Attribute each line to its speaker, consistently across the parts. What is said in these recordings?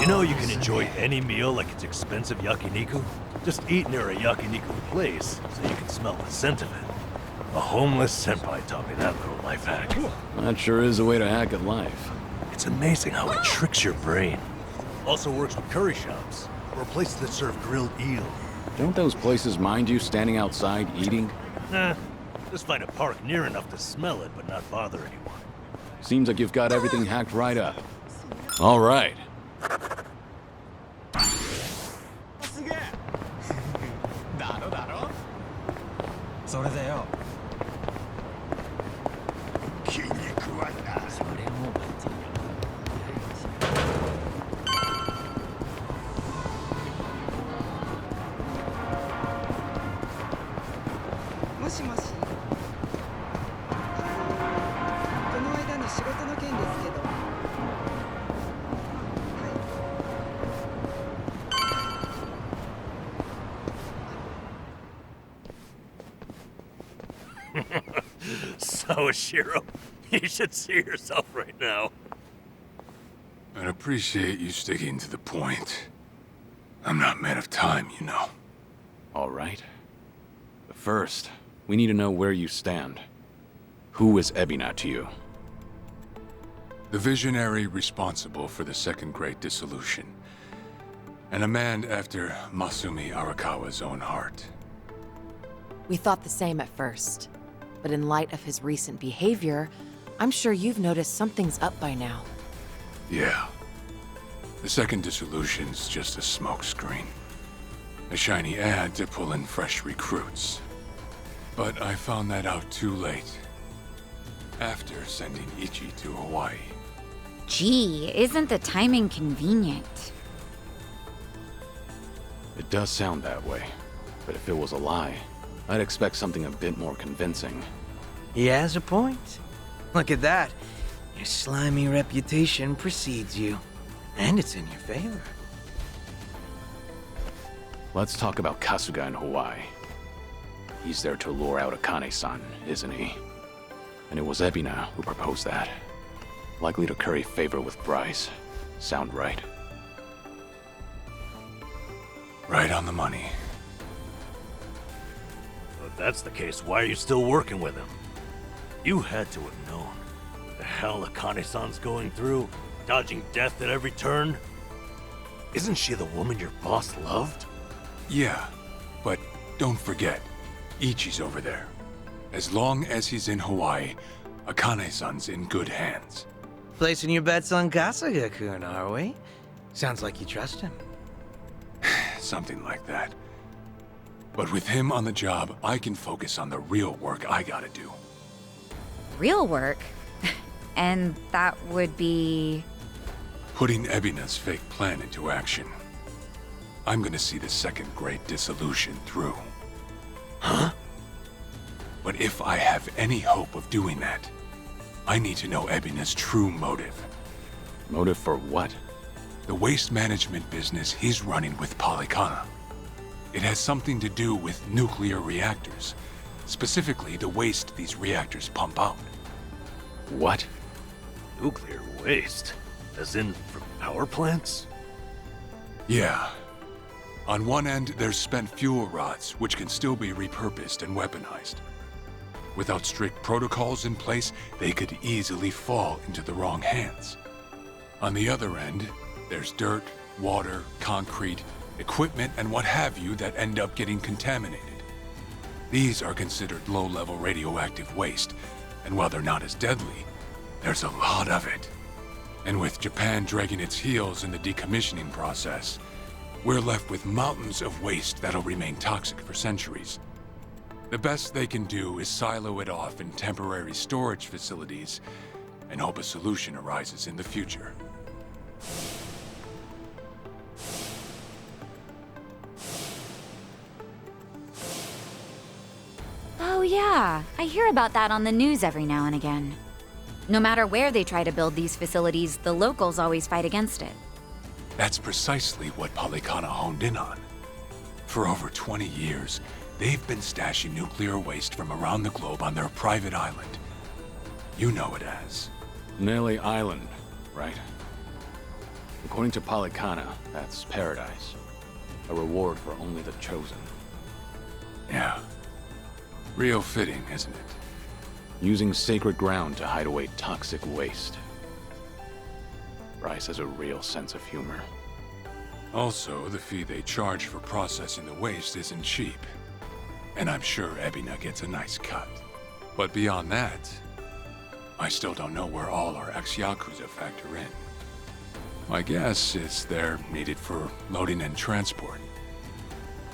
Speaker 1: You know you can enjoy any meal like it's expensive yakiniku? Just eat near a yakiniku place so you can smell the scent of it. A homeless senpai taught me that little life hack.
Speaker 2: That sure is a way to hack at life.
Speaker 1: It's amazing how it tricks your brain. Also works with curry shops, or places that serve grilled eel.
Speaker 2: Don't those places mind you standing outside eating?
Speaker 1: Nah, just find a park near enough to smell it but not bother anyone.
Speaker 2: Seems like you've got everything hacked right up. All right.
Speaker 3: すげえだろだろそれでよ気に食わんなそれも
Speaker 4: もしもしこの間の仕事の件ですけど
Speaker 1: So, Shiro, you should see yourself right now.
Speaker 5: I'd appreciate you sticking to the point. I'm not made of time, you know.
Speaker 2: All right. But first, we need to know where you stand. Who is Ebina to you?
Speaker 5: The visionary responsible for the Second Great Dissolution. And a man after Masumi Arakawa's own heart.
Speaker 6: We thought the same at first. But in light of his recent behavior, I'm sure you've noticed something's up by now.
Speaker 5: Yeah. The Second Dissolution's just a smokescreen. A shiny ad to pull in fresh recruits. But I found that out too late. After sending Ichi to Hawaii.
Speaker 7: Gee, isn't the timing convenient?
Speaker 2: It does sound that way. But if it was a lie, I'd expect something a bit more convincing.
Speaker 8: He has a point. Look at that. Your slimy reputation precedes you. And it's in your favor.
Speaker 2: Let's talk about Kasuga in Hawaii. He's there to lure out Akane-san, isn't he? And it was Ebina who proposed that. Likely to curry favor with Bryce. Sound right?
Speaker 5: Right on the money.
Speaker 1: If that's the case, why are you still working with him? You had to have known. The hell Akane-san's going through, dodging death at every turn. Isn't she the woman your boss loved?
Speaker 5: Yeah, but don't forget, Ichi's over there. As long as he's in Hawaii, Akane-san's in good hands.
Speaker 8: Placing your bets on Kasuga-kun, are we? Sounds like you trust him.
Speaker 5: Something like that. But with him on the job, I can focus on the real work I gotta do.
Speaker 7: Real work? And that would be...
Speaker 5: Putting Ebina's fake plan into action. I'm gonna see the Second Great Dissolution through.
Speaker 1: Huh?
Speaker 5: But if I have any hope of doing that, I need to know Ebina's true motive.
Speaker 2: Motive for what?
Speaker 5: The waste management business he's running with Polycana. It has something to do with nuclear reactors. Specifically, the waste these reactors pump out.
Speaker 2: What?
Speaker 1: Nuclear waste? As in, from power plants?
Speaker 5: Yeah. On one end, there's spent fuel rods, which can still be repurposed and weaponized. Without strict protocols in place, they could easily fall into the wrong hands. On the other end, there's dirt, water, concrete, equipment, and what have you that end up getting contaminated. These are considered low-level radioactive waste, and while they're not as deadly, there's a lot of it. And with Japan dragging its heels in the decommissioning process, we're left with mountains of waste that'll remain toxic for centuries. The best they can do is silo it off in temporary storage facilities and hope a solution arises in the future.
Speaker 7: Oh yeah, I hear about that on the news every now and again. No matter where they try to build these facilities, the locals always fight against it.
Speaker 5: That's precisely what Polycana honed in on. For over 20 years, they've been stashing nuclear waste from around the globe on their private island. You know it as.
Speaker 2: Nelly Island, right? According to Polycana, that's paradise. A reward for only the chosen.
Speaker 5: Yeah. Real fitting, isn't it?
Speaker 2: Using sacred ground to hide away toxic waste. Bryce has a real sense of humor.
Speaker 5: Also, the fee they charge for processing the waste isn't cheap. And I'm sure Ebina gets a nice cut. But beyond that, I still don't know where all our ex-Yakuza factor in. My guess is they're needed for loading and transport.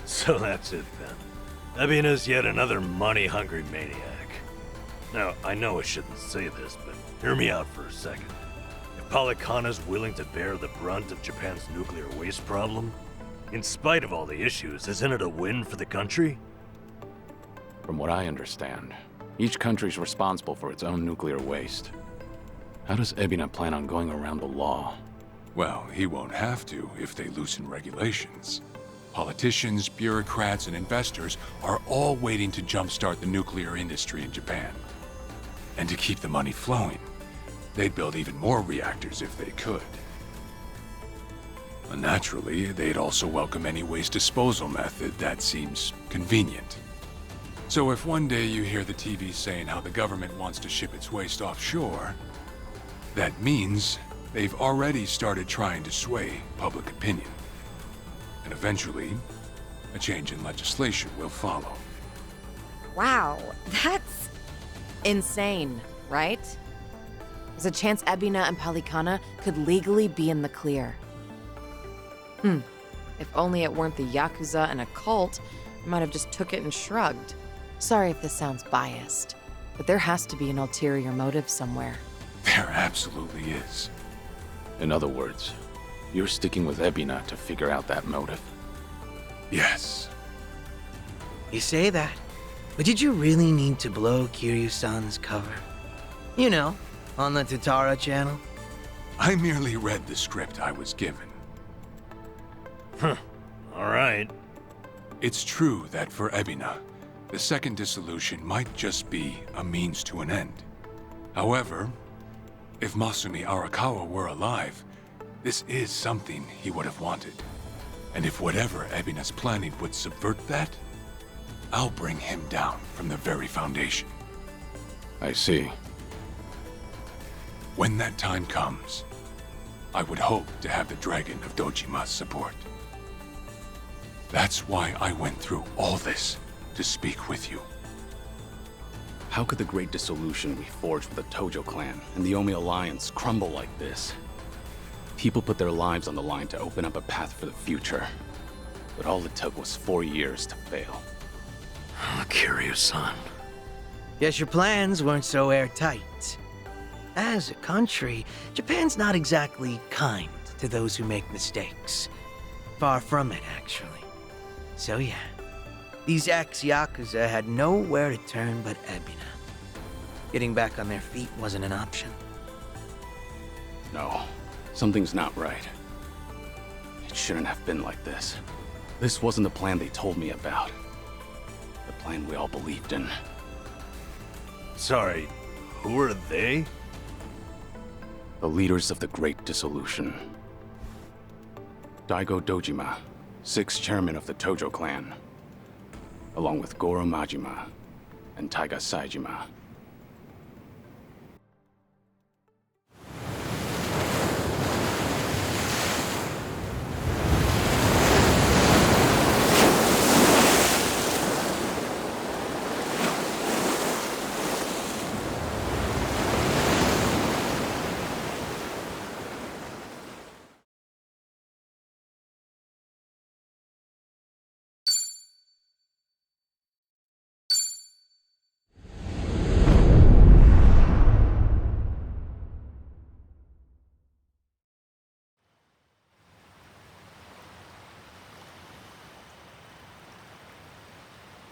Speaker 1: So that's it then. Ebina's yet another money-hungry maniac. Now, I know I shouldn't say this, but hear me out for a second. If Polycana's willing to bear the brunt of Japan's nuclear waste problem, in spite of all the issues, isn't it a win for the country?
Speaker 2: From what I understand, each country's responsible for its own nuclear waste. How does Ebina plan on going around the law?
Speaker 5: Well, he won't have to if they loosen regulations. Politicians, bureaucrats, and investors are all waiting to jumpstart the nuclear industry in Japan. And to keep the money flowing, they'd build even more reactors if they could. And naturally, they'd also welcome any waste disposal method that seems convenient. So if one day you hear the TV saying how the government wants to ship its waste offshore, that means they've already started trying to sway public opinion. And eventually, a change in legislation will follow.
Speaker 7: Wow, that's...
Speaker 6: Insane, right? There's a chance Ebina and Polycana could legally be in the clear. If only it weren't the Yakuza and a cult, I might have just took it and shrugged. Sorry if this sounds biased, but there has to be an ulterior motive somewhere.
Speaker 5: There absolutely is.
Speaker 2: In other words, you're sticking with Ebina to figure out that motive.
Speaker 5: Yes.
Speaker 8: You say that, but did you really need to blow Kiryu-san's cover? You know, on the Tatara channel?
Speaker 5: I merely read the script I was given.
Speaker 1: Alright.
Speaker 5: It's true that for Ebina, the second dissolution might just be a means to an end. However, if Masumi Arakawa were alive, this is something he would have wanted. And if whatever Ebina's planning would subvert that, I'll bring him down from the very foundation.
Speaker 2: I see.
Speaker 5: When that time comes, I would hope to have the Dragon of Dojima's support. That's why I went through all this to speak with you.
Speaker 2: How could the Great Dissolution we forged with the Tojo clan and the Omi Alliance crumble like this? People put their lives on the line to open up a path for the future. But all it took was 4 years to fail.
Speaker 1: Kiryu-san.
Speaker 8: Guess your plans weren't so airtight. As a country, Japan's not exactly kind to those who make mistakes. Far from it, actually. So yeah, these ex-Yakuza had nowhere to turn but Ebina. Getting back on their feet wasn't an option.
Speaker 2: No, something's not right. It shouldn't have been like this. This wasn't the plan they told me about. The plan we all believed in.
Speaker 1: Sorry, who are they?
Speaker 2: The leaders of the Great Dissolution. Daigo Dojima, 6th chairman of the Tojo clan, along with Goro Majima and Taiga Saejima.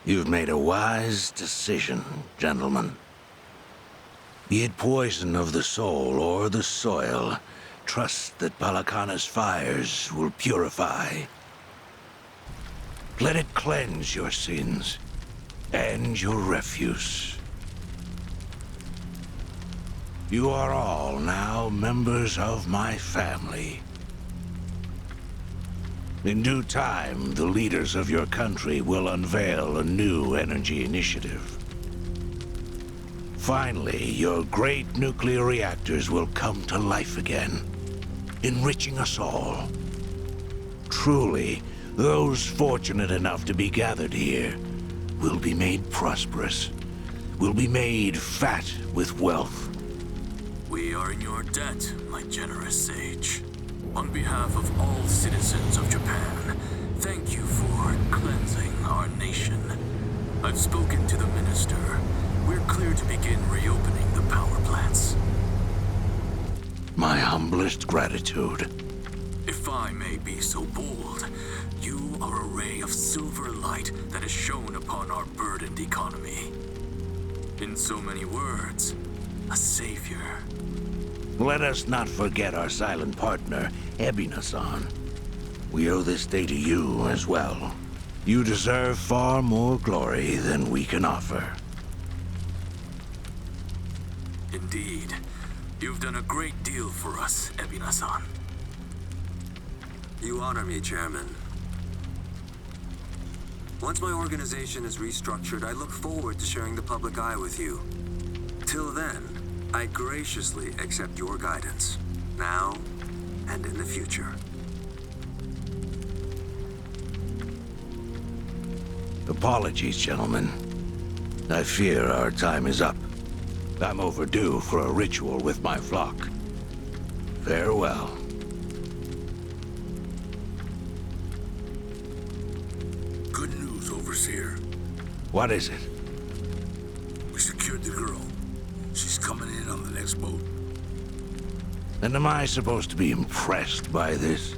Speaker 9: You've made a wise decision, gentlemen. Be it poison of the soul or the soil, trust that Palakana's fires will purify. Let it cleanse your sins and your refuse. You are all now members of my family. In due time, the leaders of your country will unveil a new energy initiative. Finally, your great nuclear reactors will come to life again, enriching us all. Truly, those fortunate enough to be gathered here will be made prosperous, will be made fat with wealth.
Speaker 1: We are in your debt, my generous sage. On behalf of all citizens of Japan, thank you for cleansing our nation. I've spoken to the minister. We're clear to begin reopening the power plants.
Speaker 9: My humblest gratitude.
Speaker 1: If I may be so bold, you are a ray of silver light that has shone upon our burdened economy. In so many words, a savior.
Speaker 9: Let us not forget our silent partner, Ebina-san. We owe this day to you as well. You deserve far more glory than we can offer.
Speaker 1: Indeed. You've done a great deal for us, Ebina-san.
Speaker 10: You honor me, Chairman. Once my organization is restructured, I look forward to sharing the public eye with you. Till then, I graciously accept your guidance, now and in the future.
Speaker 9: Apologies, gentlemen. I fear our time is up. I'm overdue for a ritual with my flock. Farewell.
Speaker 11: Good news, Overseer.
Speaker 9: What is it?
Speaker 11: We secured the girl. She's coming in on the next boat.
Speaker 9: And am I supposed to be impressed by this?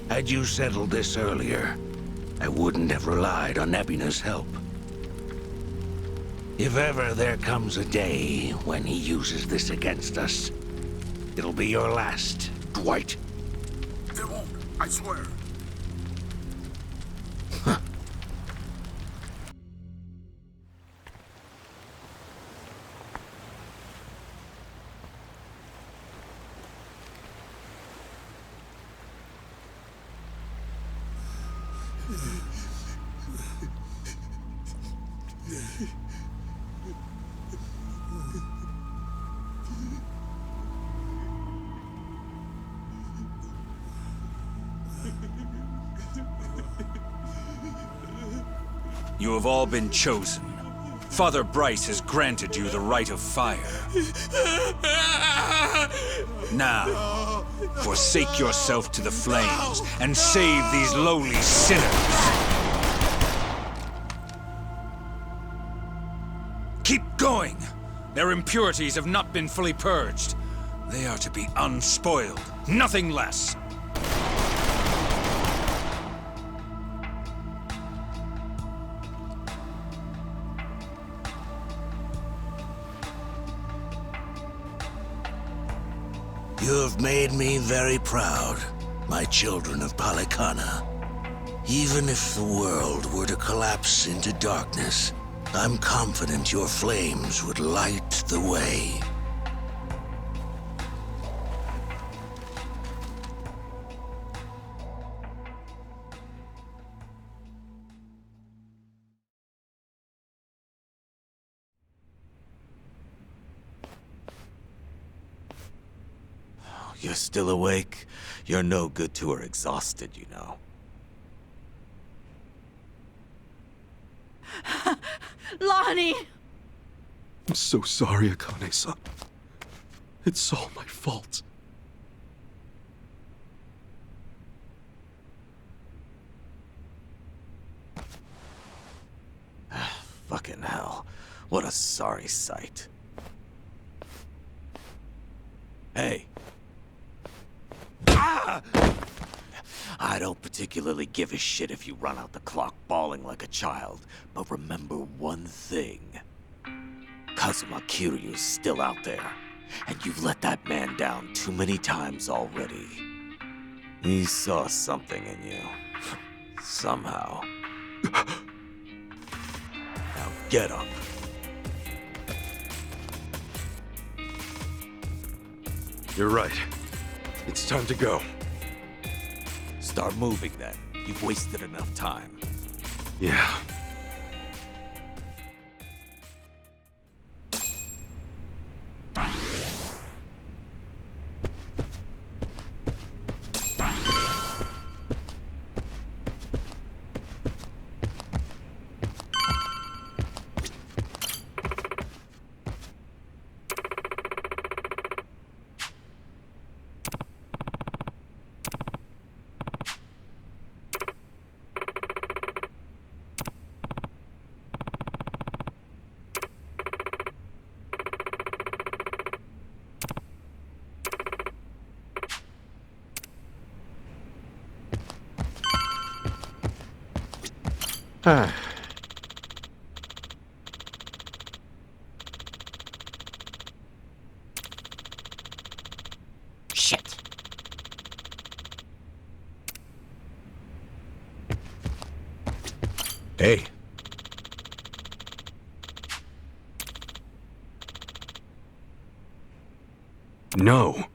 Speaker 9: Had you settled this earlier, I wouldn't have relied on Ebina's help. If ever there comes a day when he uses this against us, it'll be your last, Dwight.
Speaker 11: There won't, I swear.
Speaker 12: You have all been chosen. Father Bryce has granted you the right of fire. Now, forsake yourself to the flames and save these lowly sinners. Keep going! Their impurities have not been fully purged. They are to be unspoiled, nothing less.
Speaker 9: You have made me very proud, my children of Palikana. Even if the world were to collapse into darkness, I'm confident your flames would light the way.
Speaker 1: You're still awake? You're no good to her exhausted, you know.
Speaker 6: Lonnie!
Speaker 13: I'm so sorry, Akane-san. It's all my fault.
Speaker 1: Fucking hell. What a sorry sight. Hey. Ah! I don't particularly give a shit if you run out the clock bawling like a child, but remember one thing. Kazuma Kiryu's still out there, and you've let that man down too many times already. He saw something in you. Somehow. Now get up.
Speaker 13: You're right. It's time to go.
Speaker 14: Start moving then. You've wasted enough time.
Speaker 13: Yeah.
Speaker 8: Shit.
Speaker 14: Hey.
Speaker 13: No.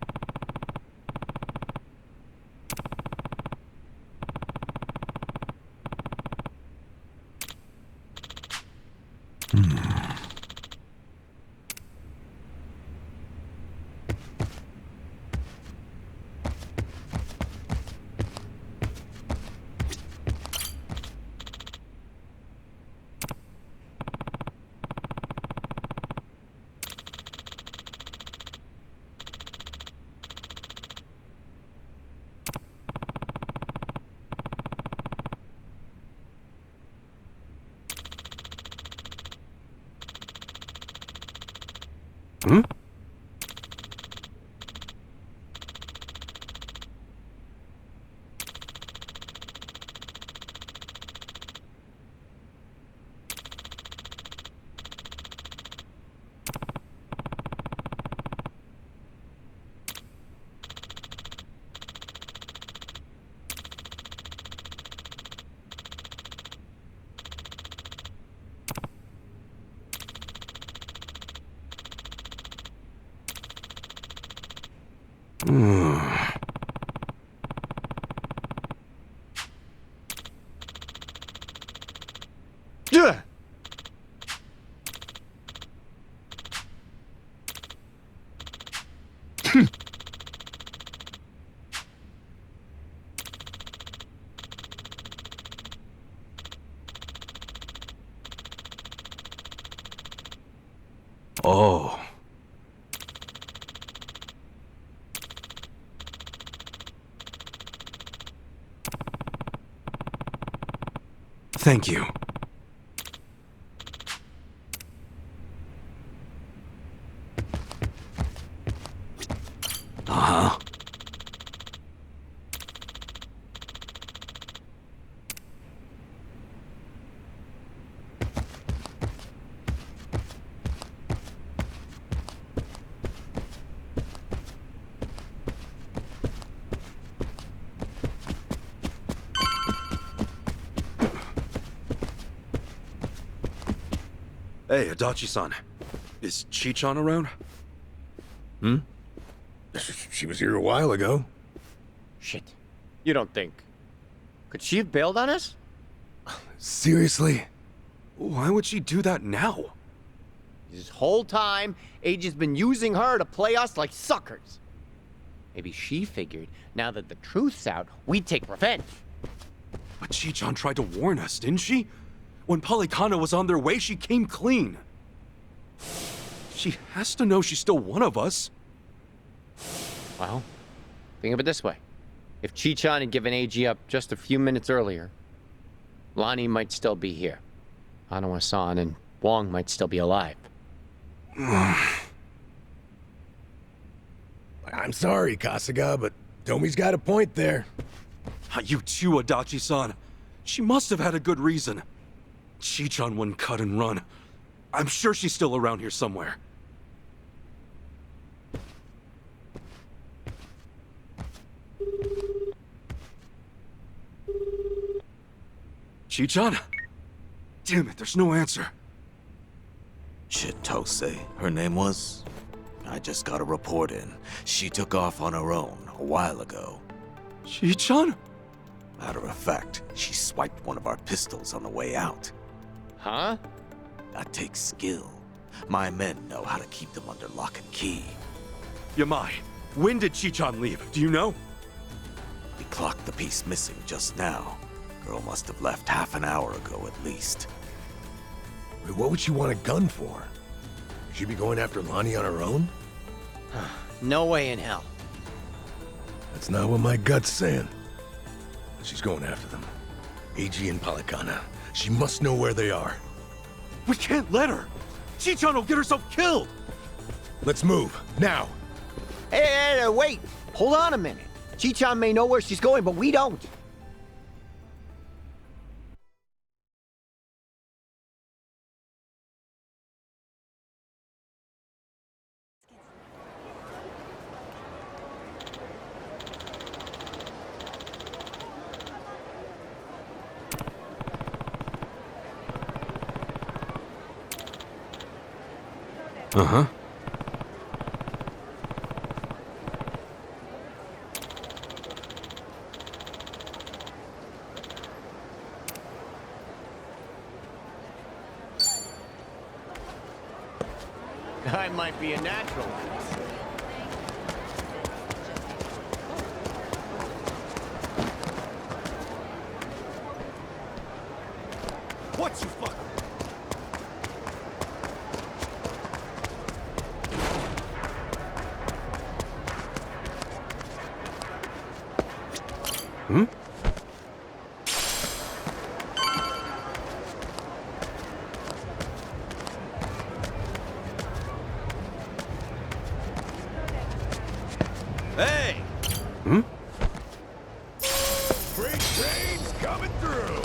Speaker 13: Hmm?
Speaker 8: Ugh.
Speaker 13: Oh. Thank you. Uh-huh. Hey, Adachi-san. Is Chichan around?
Speaker 15: Hmm? She was here a while ago.
Speaker 8: Shit. You don't think? Could she have bailed on us?
Speaker 13: Seriously? Why would she do that now?
Speaker 8: This whole time, Age's been using her to play us like suckers. Maybe she figured, now that the truth's out, we'd take revenge.
Speaker 13: But Chichan tried to warn us, didn't she? When Polycana was on their way, she came clean. She has to know she's still one of us.
Speaker 8: Well, think of it this way. If Chichan had given AG up just a few minutes earlier, Lonnie might still be here. Hanawa-san and Wong might still be alive.
Speaker 15: I'm sorry, Kasuga, but Tomi's got a point there.
Speaker 13: You too, Adachi-san. She must have had a good reason. Chichan wouldn't cut and run. I'm sure she's still around here somewhere. Chichan? Damn it, there's no answer.
Speaker 14: Chitose, her name was? I just got a report in. She took off on her own a while ago.
Speaker 13: Chichan?
Speaker 14: Matter of fact, she swiped one of our pistols on the way out.
Speaker 3: Huh?
Speaker 14: That takes skill. My men know how to keep them under lock and key.
Speaker 13: Yamai, when did Chichan leave? Do you know?
Speaker 14: We clocked the piece missing just now. Girl must have left half an hour ago at least.
Speaker 15: Wait, what would she want a gun for? Would she be going after Lonnie on her own?
Speaker 8: No way in hell.
Speaker 15: That's not what my gut's saying. She's going after them. AG and Palicana. She must know where they are.
Speaker 13: We can't let her! Chichan will get herself killed!
Speaker 15: Let's move, now!
Speaker 3: Hey, wait! Hold on a minute. Chichan may know where she's going, but we don't.
Speaker 13: Uh-huh.
Speaker 3: I might be a natural.
Speaker 15: What you fuck?
Speaker 13: Hmm?
Speaker 15: Hey!
Speaker 13: Hmm?
Speaker 15: Freight train's coming through!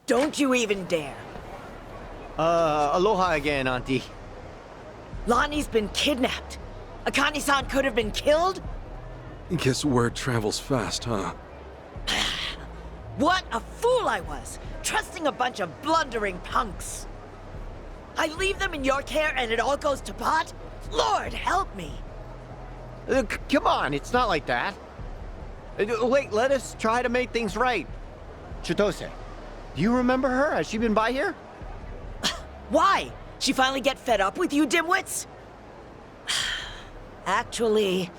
Speaker 16: Don't you even dare.
Speaker 3: Aloha again, Auntie.
Speaker 16: Lonnie's been kidnapped. Akane-san could have been killed?
Speaker 13: Guess word travels fast, huh?
Speaker 16: What a fool I was, trusting a bunch of blundering punks. I leave them in your care and it all goes to pot? Lord, help me.
Speaker 3: Come on, it's not like that. Wait, let us try to make things right. Chitose, do you remember her? Has she been by here?
Speaker 16: Why? She finally get fed up with you dimwits? Actually,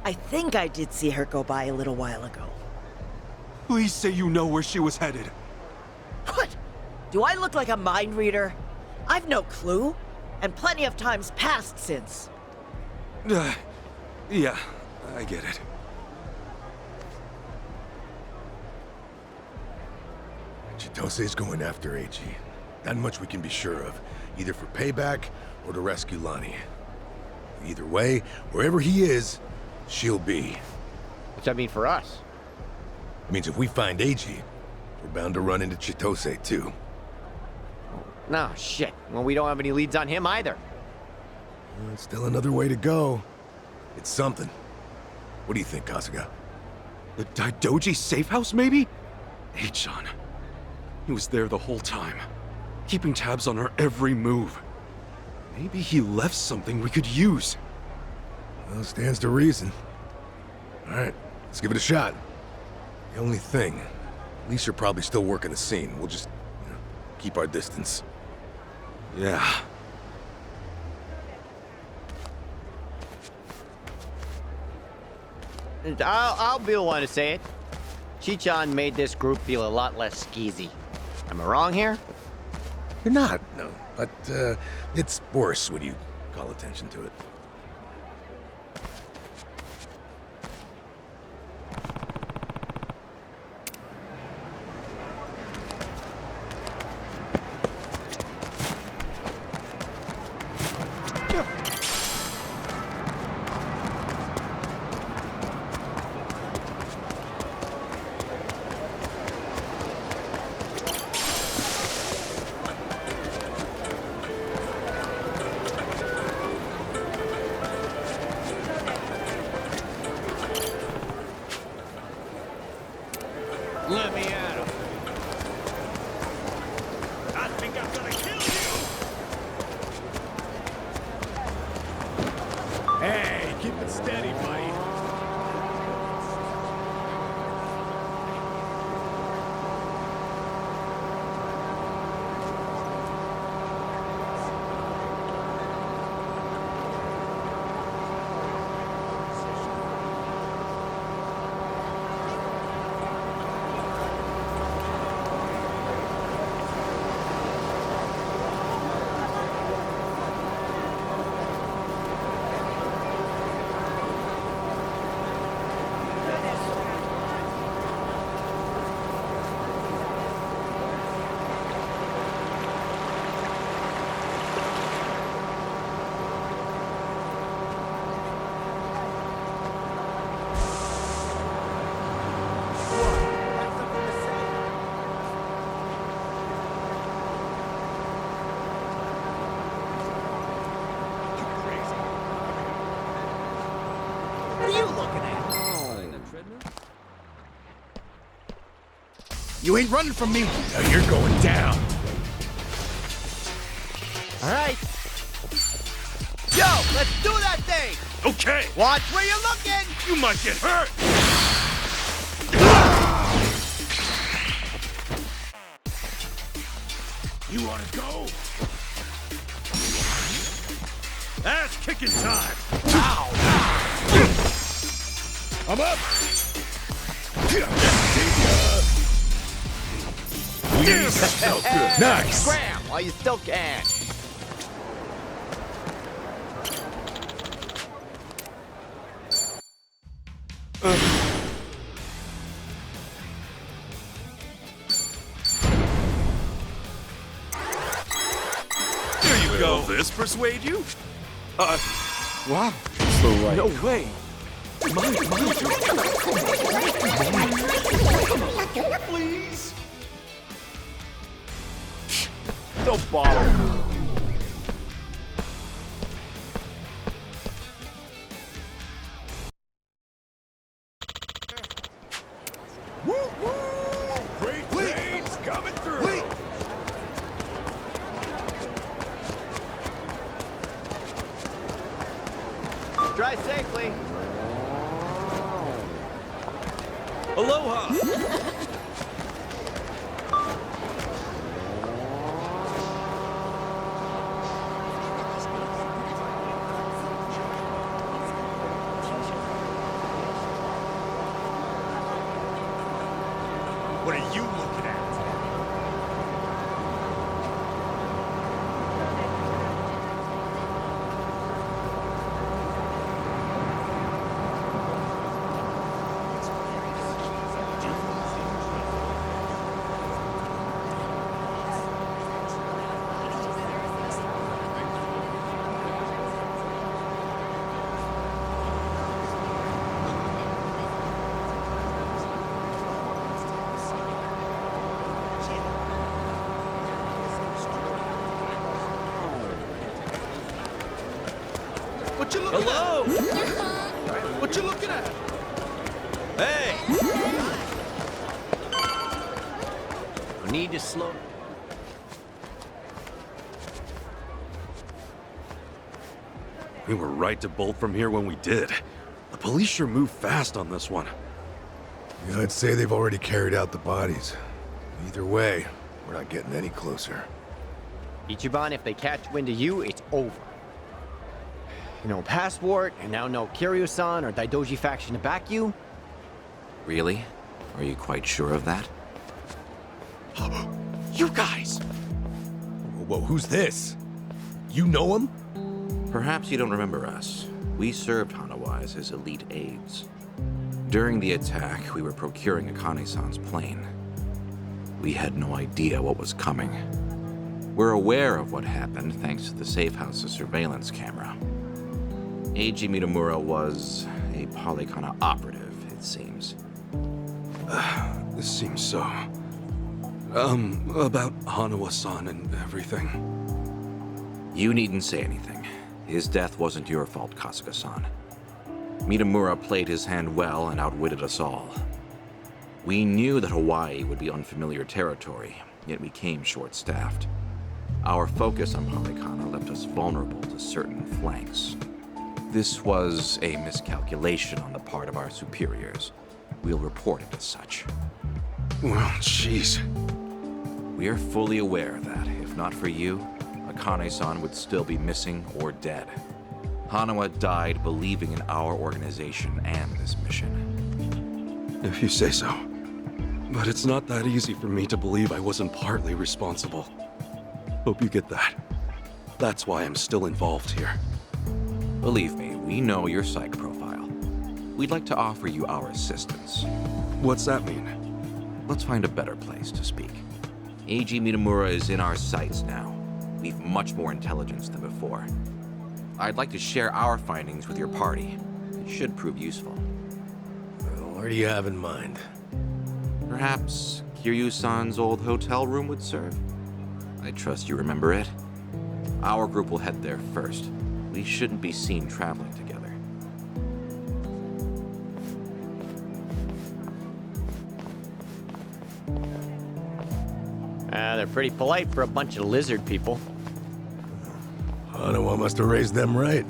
Speaker 16: I think I did see her go by a little while ago.
Speaker 13: Please say you know where she was headed.
Speaker 16: What? Do I look like a mind reader? I've no clue, and plenty of times passed since.
Speaker 13: Yeah, I get it.
Speaker 15: Chitose's going after AG. That much we can be sure of, either for payback or to rescue Lonnie. Either way, wherever he is, she'll be.
Speaker 3: What's that mean for us?
Speaker 15: It means if we find AG, we're bound to run into Chitose too.
Speaker 3: No, shit. Well, we don't have any leads on him either.
Speaker 15: It's still another way to go. It's something. What do you think, Kasuga?
Speaker 13: The Daidoji safe house, maybe? Achan. He was there the whole time, keeping tabs on her every move. Maybe he left something we could use.
Speaker 15: Well, stands to reason. All right, let's give it a shot. The only thing, Lisa probably still working the scene. We'll just, keep our distance.
Speaker 13: Yeah.
Speaker 3: I'll be the one to say it. Chichan made this group feel a lot less skeezy. Am I wrong here?
Speaker 15: You're not, no. But, it's worse when you call attention to it. steady, buddy.
Speaker 3: What are you looking at?
Speaker 15: You ain't running from me. Now you're going down.
Speaker 3: All right. Yo, let's do that thing!
Speaker 15: Okay.
Speaker 3: Watch where you're looking!
Speaker 15: You might get hurt. You want to go? Ass kicking time. Ow! I'm up. Felt good. Nice.
Speaker 3: Scram while you still can.
Speaker 15: There you go.
Speaker 13: Will this persuade you?
Speaker 2: Wow. So right.
Speaker 13: No way.
Speaker 15: Please.
Speaker 2: Don't bother.
Speaker 15: Great planes coming through.
Speaker 3: Drive safely.
Speaker 13: Aloha.
Speaker 15: What are you looking at?
Speaker 13: What you looking
Speaker 8: Hello?
Speaker 13: at? What you looking at?
Speaker 8: Hey!
Speaker 3: You need to slow.
Speaker 13: We were right to bolt from here when we did. The police sure moved fast on this one.
Speaker 15: Yeah, I'd say they've already carried out the bodies. Either way, we're not getting any closer.
Speaker 3: Ichiban, if they catch wind of you, it's over. No passport, and now no Kiryu-san or Daidoji faction to back you.
Speaker 14: Really? Are you quite sure of that?
Speaker 15: You guys! Whoa, who's this? You know him?
Speaker 14: Perhaps you don't remember us. We served Hanawa as his elite aides. During the attack, we were procuring Akane-san's plane. We had no idea what was coming. We're aware of what happened thanks to the safe house's surveillance camera. Eiji Mitamura was a Polykana operative, it seems.
Speaker 13: This seems so... about Hanawa-san and everything.
Speaker 14: You needn't say anything. His death wasn't your fault, Kasuga-san. Mitamura played his hand well and outwitted us all. We knew that Hawaii would be unfamiliar territory, yet we came short-staffed. Our focus on Polykana left us vulnerable to certain flanks. This was a miscalculation on the part of our superiors. We'll report it as such.
Speaker 13: Well, jeez.
Speaker 14: We are fully aware that, if not for you, Akane-san would still be missing or dead. Hanawa died believing in our organization and this mission.
Speaker 13: If you say so. But it's not that easy for me to believe I wasn't partly responsible. Hope you get that. That's why I'm still involved here.
Speaker 14: Believe me, we know your psych profile. We'd like to offer you our assistance.
Speaker 13: What's that mean?
Speaker 14: Let's find a better place to speak. Eiji Minamura is in our sights now. We've much more intelligence than before. I'd like to share our findings with your party. It should prove useful.
Speaker 15: Well, where do you have in mind?
Speaker 14: Perhaps Kiryu-san's old hotel room would serve? I trust you remember it. Our group will head there first. We shouldn't be seen traveling together.
Speaker 3: They're pretty polite for a bunch of lizard people.
Speaker 15: Hanawa must have raised them right.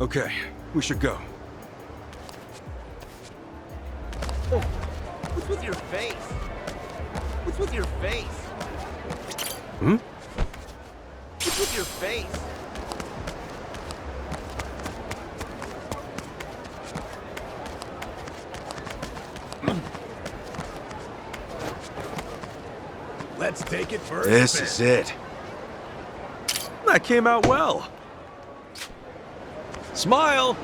Speaker 13: Okay, we should go.
Speaker 3: Oh, what's with your face? What's with your face?
Speaker 13: Hmm?
Speaker 3: What's with your face?
Speaker 15: Let's take it first.
Speaker 9: This is it.
Speaker 13: That came out well. Smile!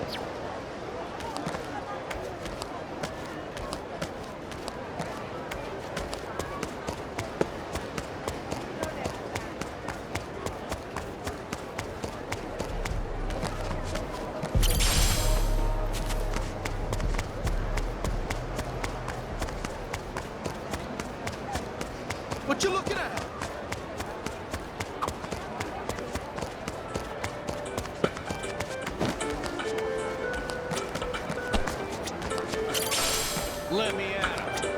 Speaker 15: What you looking at?
Speaker 3: Let me at him.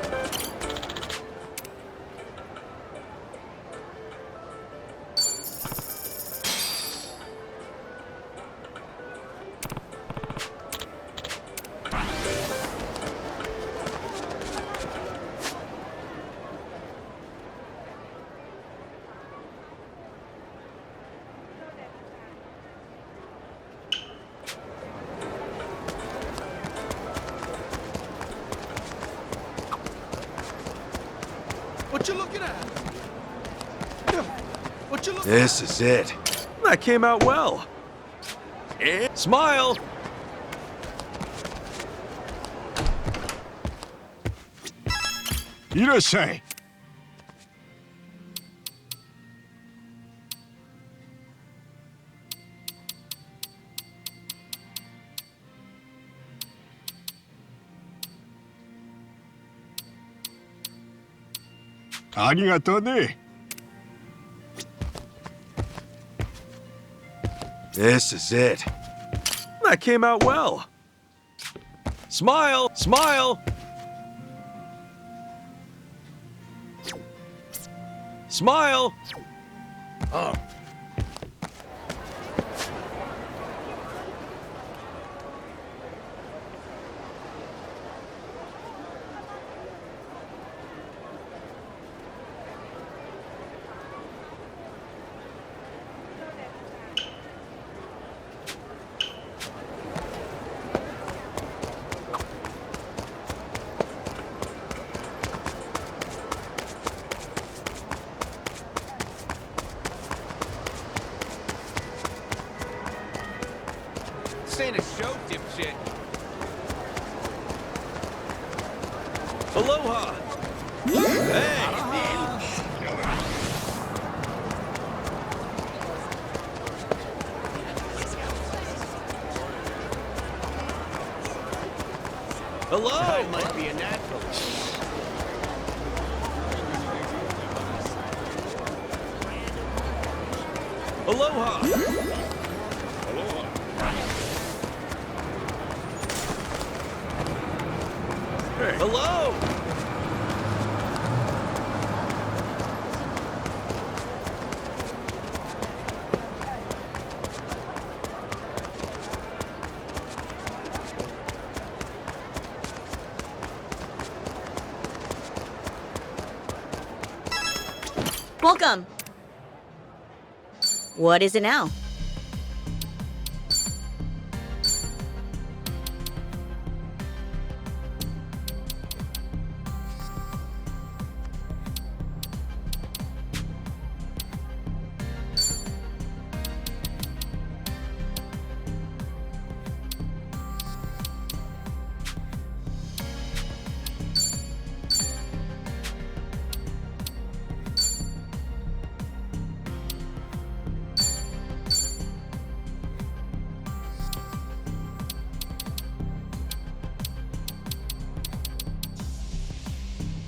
Speaker 15: What you looking at? What you looking
Speaker 9: This is it.
Speaker 13: That came out well. Smile!
Speaker 15: Irasai.
Speaker 9: This is it.
Speaker 13: That came out well. Smile! Smile! Smile!
Speaker 15: Oh.
Speaker 3: This ain't a show, dipshit.
Speaker 13: Aloha! Hey! Hello!
Speaker 3: I might be a natural.
Speaker 13: Aloha!
Speaker 15: Hey.
Speaker 13: Hello!
Speaker 17: Welcome. What is it now?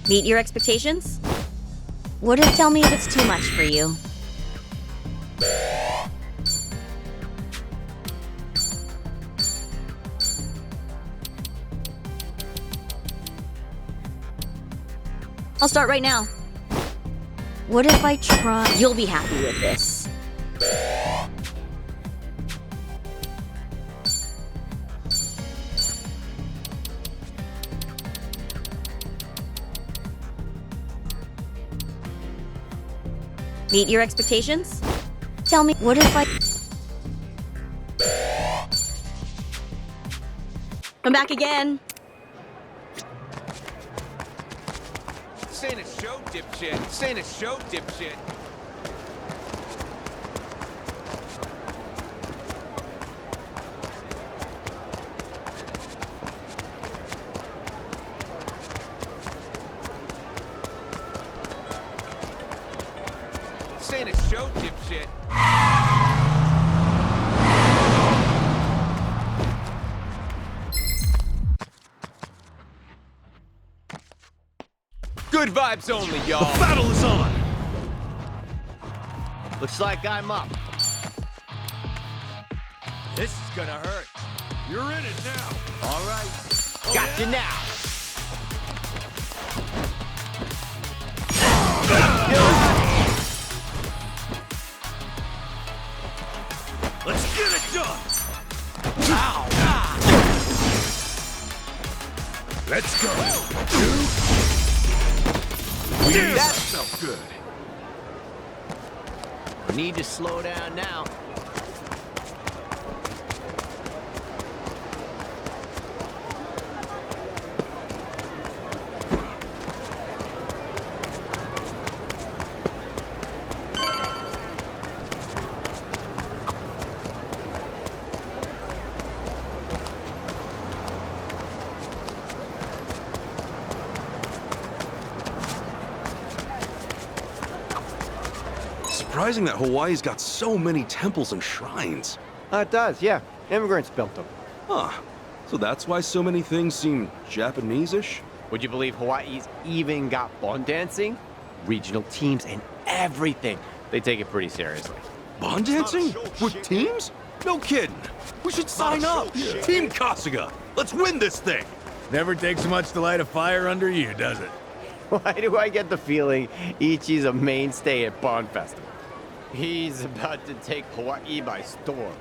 Speaker 17: Meet your expectations? What if tell me if it's too much for you? I'll start right now. What if I try? You'll be happy with this. Meet your expectations? Tell me, what if I... Come back again.
Speaker 18: This ain't a show, dipshit. This ain't a show, dipshit. This ain't a show, dipshit. Good vibes only, y'all.
Speaker 1: The battle is on.
Speaker 3: Looks like I'm up.
Speaker 1: This is gonna hurt. You're in it now.
Speaker 3: All right. Got you now.
Speaker 1: Let's get it done.
Speaker 3: Ow.
Speaker 15: Let's go.
Speaker 1: Damn,
Speaker 3: That
Speaker 1: felt good.
Speaker 3: Need to slow down now.
Speaker 13: Surprising that Hawaii's got so many temples and shrines.
Speaker 3: It does, yeah. Immigrants built them.
Speaker 13: Huh. So that's why so many things seem Japanese-ish?
Speaker 3: Would you believe Hawaii's even got bond dancing? Regional teams and everything. They take it pretty seriously.
Speaker 13: Bond dancing? With teams? No kidding. We should sign up. Team Kasuga. Let's win this thing.
Speaker 1: Never takes much to light a fire under you, does it?
Speaker 3: Why do I get the feeling Ichi's a mainstay at Bond Festival? He's about to take Hawaii by storm.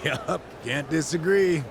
Speaker 1: Yup, can't disagree.